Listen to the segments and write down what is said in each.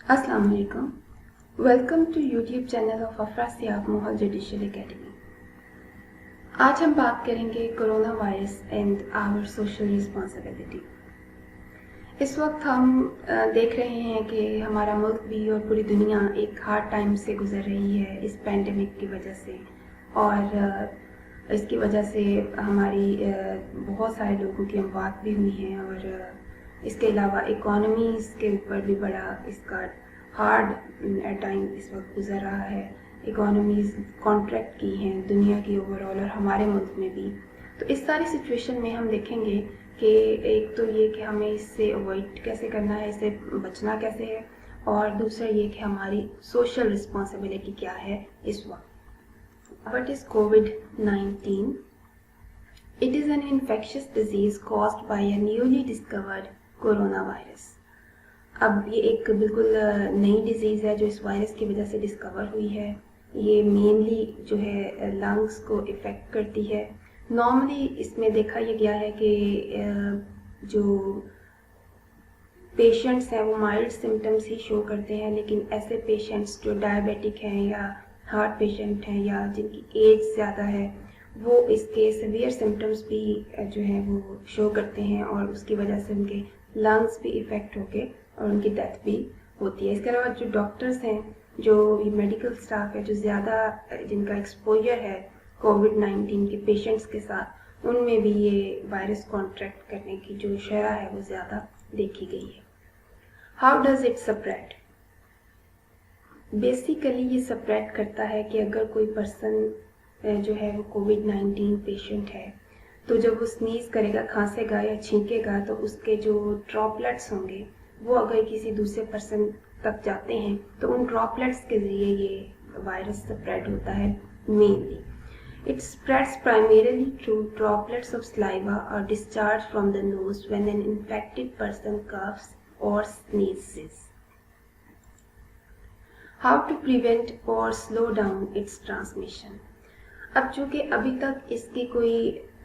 अस्सलाम वालेकुम। Welcome to YouTube channel of Afrasiab Mohal judicial academy. आज हम बात करेंगे corona virus and our social responsibility. इस वक्त हम देख रहे हैं कि हमारा मुल्क भी और पूरी दुनिया एक हार्ड टाइम से गुजर रही है इस पैंडेमिक की वजह से, और इसकी वजह से हमारी बहुत सारे लोगों की अमवात भी हुई हैं, और इसके अलावा इकोनॉमीज़ के ऊपर भी बड़ा इसका हार्ड टाइम इस वक्त गुजर रहा है। इकोनॉमीज़ कॉन्ट्रैक्ट की हैं दुनिया की ओवरऑल और हमारे मुल्क में भी। तो इस सारी सिचुएशन में हम देखेंगे कि एक तो ये कि हमें इससे अवॉइड कैसे करना है, इससे बचना कैसे है, और दूसरा ये कि हमारी सोशल रिस्पॉन्सिबिलिटी क्या है इस वक्त। What is COVID-19? It is an infectious disease caused by a newly discovered coronavirus. अब ये एक बिल्कुल नई डिजीज़ है जो इस वायरस की वजह से डिस्कवर हुई है। ये मेनली जो है लंग्स को इफ़ेक्ट करती है। नॉर्मली इसमें देखा ये गया है कि जो पेशेंट्स हैं वो माइल्ड सिम्टम्स ही शो करते हैं, लेकिन ऐसे पेशेंट्स जो डायबिटिक हैं या हार्ट पेशेंट हैं या जिनकी एज ज़्यादा है वो इसके सीवियर सिम्टम्स भी जो है वो शो करते हैं, और उसकी वजह से उनके लंग्स भी इफ़ेक्ट होके और उनकी डेथ भी होती है। इसके अलावा जो डॉक्टर्स हैं, जो मेडिकल स्टाफ है, जो ज़्यादा जिनका एक्सपोजर है कोविड-19 के पेशेंट्स के साथ, उनमें भी ये वायरस कॉन्ट्रैक्ट करने की जो शरह है वो ज़्यादा देखी गई है। How does it spread? Basically ये स्प्रेड करता है कि अगर कोई पर्सन जो है वो कोविड-19 पेशेंट है, तो जब वो स्नीज़ करेगा, खांसेगा या छींकेगा, तो उसके जो ड्रॉपलेट्स होंगे वो अगर किसी दूसरे पर्सन तक जाते हैं तो उन ड्रॉपलेट्स के ज़रिए ये वायरस स्प्रेड होता है mainly. It spreads primarily through droplets of saliva or discharge from the nose when an infected person coughs or sneezes. How to prevent or slow down its transmission? अब चूँकि अभी तक इसकी कोई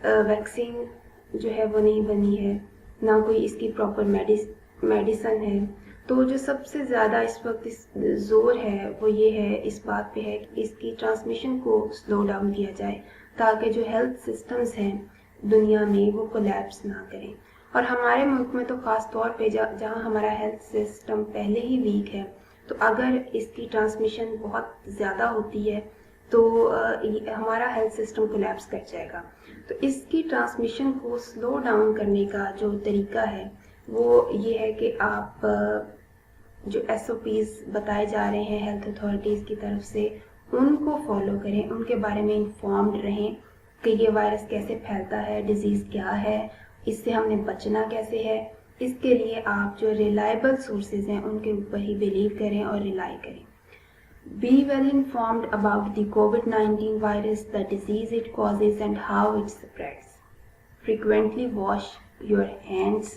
वैक्सीन जो है वो नहीं बनी है, ना कोई इसकी प्रॉपर मेडिसन है, तो जो सबसे ज़्यादा इस वक्त इस ज़ोर है वो ये है, इस बात पे है कि इसकी ट्रांसमिशन को स्लो डाउन किया जाए ताकि जो हेल्थ सिस्टम्स हैं दुनिया में वो कोलैप्स ना करें। और हमारे मुल्क में तो ख़ास तौर पे जहाँ हमारा हेल्थ सिस्टम पहले ही वीक है, तो अगर इसकी ट्रांसमिशन बहुत ज़्यादा होती है तो हमारा हेल्थ सिस्टम कोलैप्स कर जाएगा। तो इसकी ट्रांसमिशन को स्लो डाउन करने का जो तरीका है वो ये है कि आप जो SOPs बताए जा रहे हैं हेल्थ अथॉरिटीज़ की तरफ से उनको फॉलो करें, उनके बारे में इंफॉर्म्ड रहें कि ये वायरस कैसे फैलता है, डिज़ीज़ क्या है, इससे हमने बचना कैसे है। इसके लिए आप जो रिलायबल सोर्सेज हैं उनके ऊपर ही बिलीव करें और रिलाई करें। Be well informed about the COVID-19 virus, the disease it causes and how it spreads. Frequently wash your hands.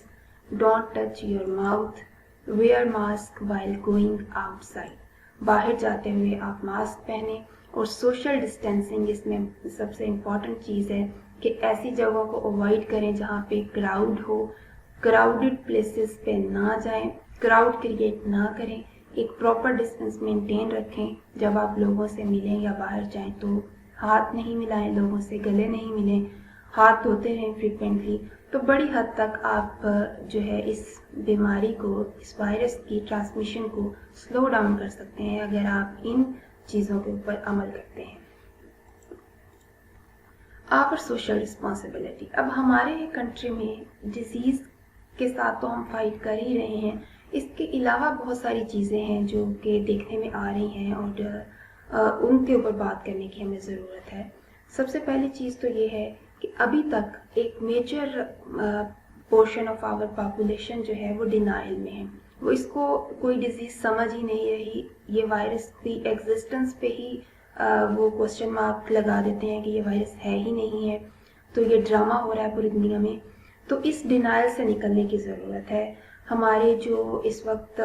Don't touch your mouth. Wear mask while going outside. बाहर जाते हुए आप मास्क पहने, और social distancing इसमें सबसे important चीज़ है कि ऐसी जगहों को अवॉइड करें जहाँ पे क्राउड हो, क्राउडेड प्लेसेस पे ना जाएं, क्राउड क्रिएट ना करें, एक प्रॉपर डिस्टेंस मेंटेन रखें। जब आप लोगों से मिलें या बाहर जाएं तो हाथ नहीं मिलाएं लोगों से, गले नहीं मिलें, हाथ धोते रहें फ्रिक्वेंटली। तो बड़ी हद तक आप जो है इस बीमारी को, इस वायरस की ट्रांसमिशन को स्लो डाउन कर सकते हैं अगर आप इन चीज़ों के ऊपर अमल करते हैं। Our social responsibility. अब हमारे कंट्री में डिजीज़ के साथ तो हम फाइट कर ही रहे हैं, इसके अलावा बहुत सारी चीज़ें हैं जो कि देखने में आ रही हैं और उनके ऊपर बात करने की हमें ज़रूरत है। सबसे पहली चीज़ तो ये है कि अभी तक एक major portion of our population जो है वो डिनाइल में है। वो इसको कोई डिजीज़ समझ ही नहीं रही, ये वायरस की एग्जिस्टेंस पे ही वो क्वेश्चन मार्क लगा देते हैं कि ये वायरस है ही नहीं है, तो ये ड्रामा हो रहा है पूरी दुनिया में। तो इस डिनाइल से निकलने की ज़रूरत है। हमारे जो इस वक्त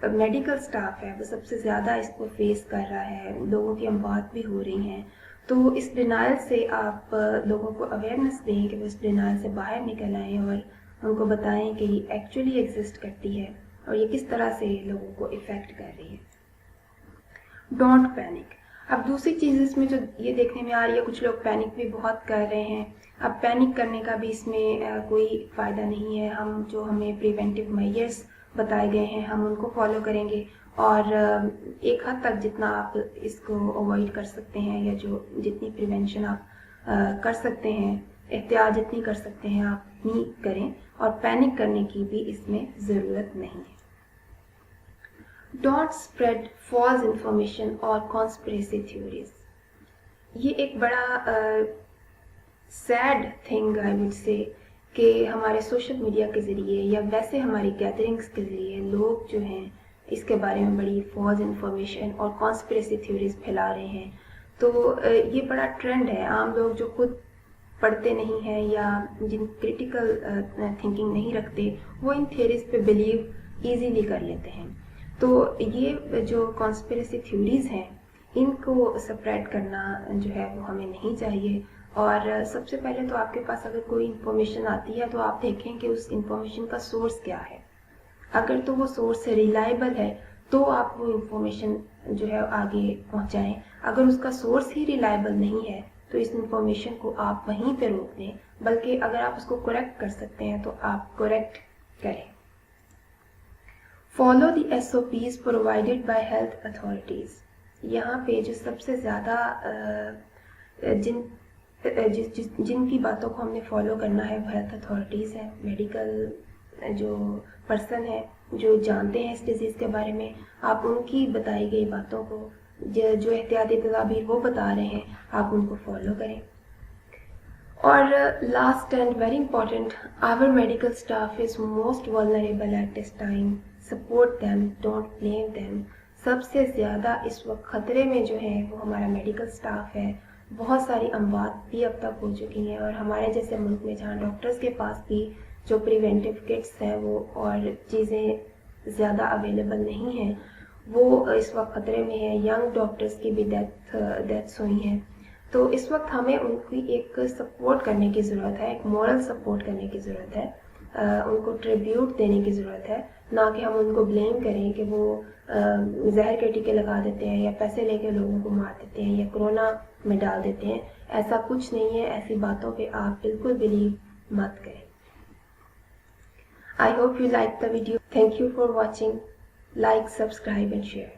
मेडिकल स्टाफ है वो सबसे ज़्यादा इसको फेस कर रहा है, लोगों की अमवात भी हो रही हैं। तो इस डिनाइल से आप लोगों को अवेयरनेस दें कि वो इस डिनाइल से बाहर निकल आएँ और उनको बताएं कि ये एक्चुअली एग्जिस्ट करती है اور یہ کس طرح سے لوگوں کو افیکٹ کر رہی ہے۔ Don't panic. اب دوسری چیز اس میں جو یہ دیکھنے میں آ رہی ہے، کچھ لوگ پینک بھی بہت کر رہے ہیں۔ اب پینک کرنے کا بھی اس میں کوئی فائدہ نہیں ہے۔ ہم جو ہمیں پریونٹیو میئرس بتائے گئے ہیں ہم ان کو فالو کریں گے، اور ایک حد تک جتنا آپ اس کو اوائڈ کر سکتے ہیں یا جو جتنی پریونشن آپ کر سکتے ہیں، احتیاط جتنی کر سکتے ہیں آپ اتنی کریں، اور پینک کرنے کی بھی اس میں ضرورت نہیں ہے۔ ڈونٹ اسپریڈ فالس انفارمیشن اور کانسپریسی تھیوریز۔ یہ ایک بڑا sad thing I would say کہ ہمارے سوشل میڈیا کے ذریعے یا ویسے ہماری گیدرنگس کے ذریعے لوگ جو ہیں اس کے بارے میں بڑی فالس انفارمیشن اور کانسپریسی تھیوریز پھیلا رہے ہیں۔ تو یہ بڑا ٹرینڈ ہے۔ عام لوگ جو خود پڑھتے نہیں ہیں یا جن کریٹیکل تھنکنگ نہیں رکھتے، وہ ان تھیوریز پہ بلیو ایزیلی کر لیتے ہیں۔ تو یہ جو کانسپریسی تھیوریز ہیں ان کو سپریڈ کرنا جو ہے وہ ہمیں نہیں چاہیے۔ اور سب سے پہلے تو آپ کے پاس اگر کوئی انفارمیشن آتی ہے تو آپ دیکھیں کہ اس انفارمیشن کا سورس کیا ہے۔ اگر تو وہ سورس ریلائبل ہے تو آپ وہ انفارمیشن جو ہے آگے پہنچائیں۔ اگر اس کا سورس ہی ریلائبل نہیں ہے تو اس انفارمیشن کو آپ وہیں پہ روک دیں، بلکہ اگر آپ اس کو کریکٹ کر سکتے ہیں تو آپ کریکٹ کریں۔ Follow the SOPs provided by health authorities۔ یہاں پہ جو سب سے زیادہ جن کی باتوں کو ہم نے فالو کرنا ہے وہ ہیلتھ اتھارٹیز ہیں، میڈیکل جو پرسن ہے جو جانتے ہیں اس ڈیزیز کے بارے میں۔ آپ ان کی بتائی گئی باتوں کو، جو احتیاطی تدابیر وہ بتا رہے ہیں، آپ ان کو فالو کریں۔ اور last and very important, our medical staff is most vulnerable at this time, support them, don't blame them. سب سے زیادہ اس وقت خطرے میں جو ہے وہ ہمارا میڈیکل اسٹاف ہے۔ بہت ساری اموات بھی اب تک ہو چکی ہیں، اور ہمارے جیسے ملک میں جہاں ڈاکٹرز کے پاس بھی جو پریونٹیو کٹس ہیں وہ اور چیزیں زیادہ اویلیبل نہیں ہیں، وہ اس وقت خطرے میں ہیں۔ ینگ ڈاکٹرز کی بھی ڈیتھس ہوئی ہیں۔ تو اس وقت ہمیں ان کی ایک سپورٹ کرنے کی ضرورت ہے، ایک مورل سپورٹ کرنے کی ضرورت ہے، ان کو ٹریبیوٹ دینے کی ضرورت ہے، نہ کہ ہم ان کو بلیم کریں کہ وہ زہر کے ٹیکے لگا دیتے ہیں یا پیسے لے کے لوگوں کو مار دیتے ہیں یا کرونا میں ڈال دیتے ہیں۔ ایسا کچھ نہیں ہے، ایسی باتوں پہ آپ بالکل بلیو مت کریں۔ I hope you liked the video. Thank you for watching. Like, subscribe and share.